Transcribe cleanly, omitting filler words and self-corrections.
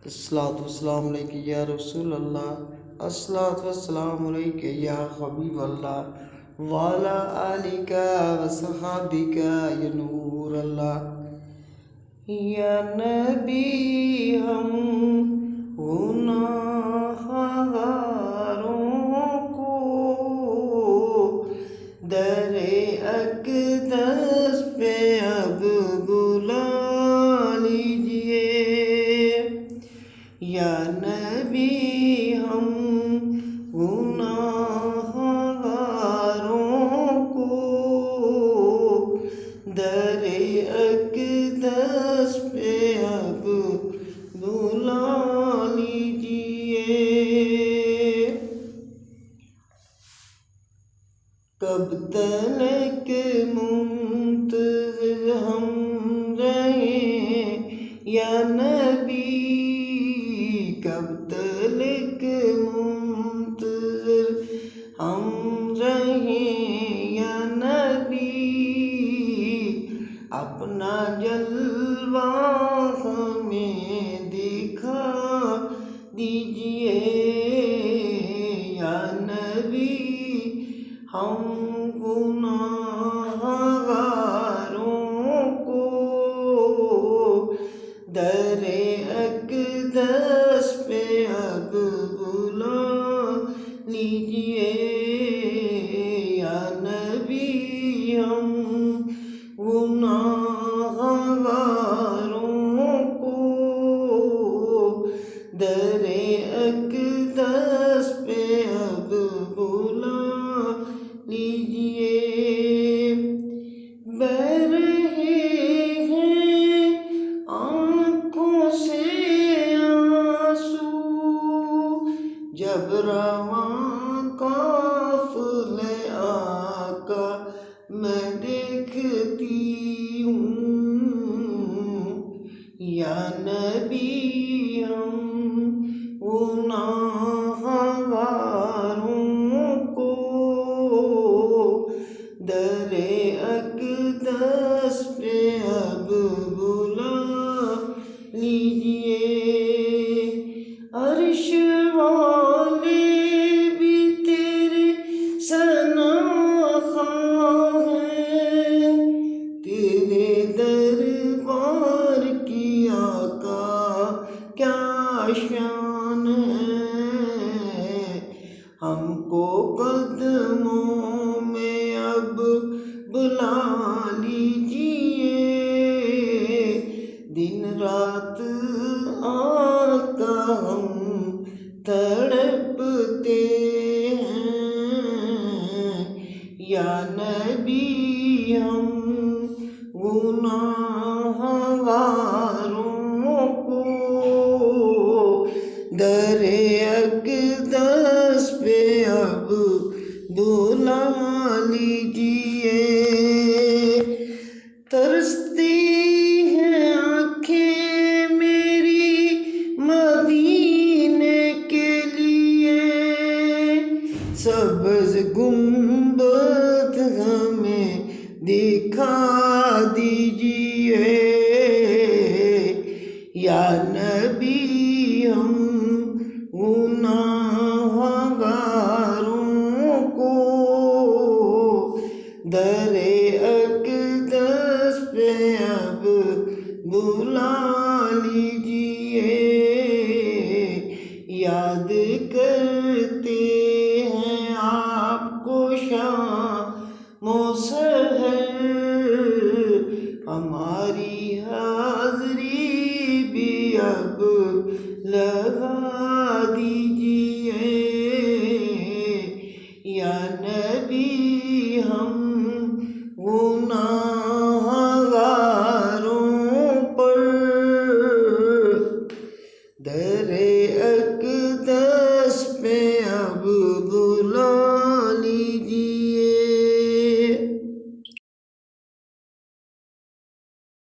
الصلاۃ والسلام علیکہ یا رسول اللہ، الصلاۃ والسلام علیکہ یا حبیب اللہ، وعلی آلک وصحابک یا نور اللہ۔ یا نبی ہم گناہ گاروں کو در اقدس پہ اب بلا لیجئے۔ یا نبی ہم گناہ گاروں کو در اقدس پہ اب بلا لیجئے۔ کب تلک منتظر ہم رہیں یا نبی، کب تلک منتظر ہم رہیں یا نبی، اپنا جلوہ ہمیں دکھا دیجئے۔ یا نبی ہم گناہ گاروں کو در اقدس پہ اب بلا لیجئے۔ یا نبی ہم گناہ گاروں کو در اقدس پہ اب بلا لیجئے۔ بہہ رہے ہیں آنکھوں سے آنسو جب رواں قافلے آقا میں دیکھتی ہوں۔ یا نبی ہم گناہ گاروں کو در اقدس پہ اب بلا لیجئے۔ عرش والے بھی تیرے ثناء ہیں، تیرے دربار کی آقا کیا شان ہے۔ ہم کو قدموں میں اب بلا لیجئے۔ دن رات آقا ہم تڑپتے ہیں۔ یا نبی ہم گناہ گاروں کو در اقدس پہ اب بلا لیجئے۔ ترستی ہیں آنکھیں میری مدینے کے لیے، سبز گنبد ہمیں دکھا دیجئے۔ یا نبی ہم گناہ گاروں کو در اقدس پہ اب بلا لیجئے۔ یاد کرتے ہیں آپ کو شام و سحر، ہماری حاضری بھی اب لگا دیجئے۔ یا نبی ہم گناہ گاروں پر در اقدس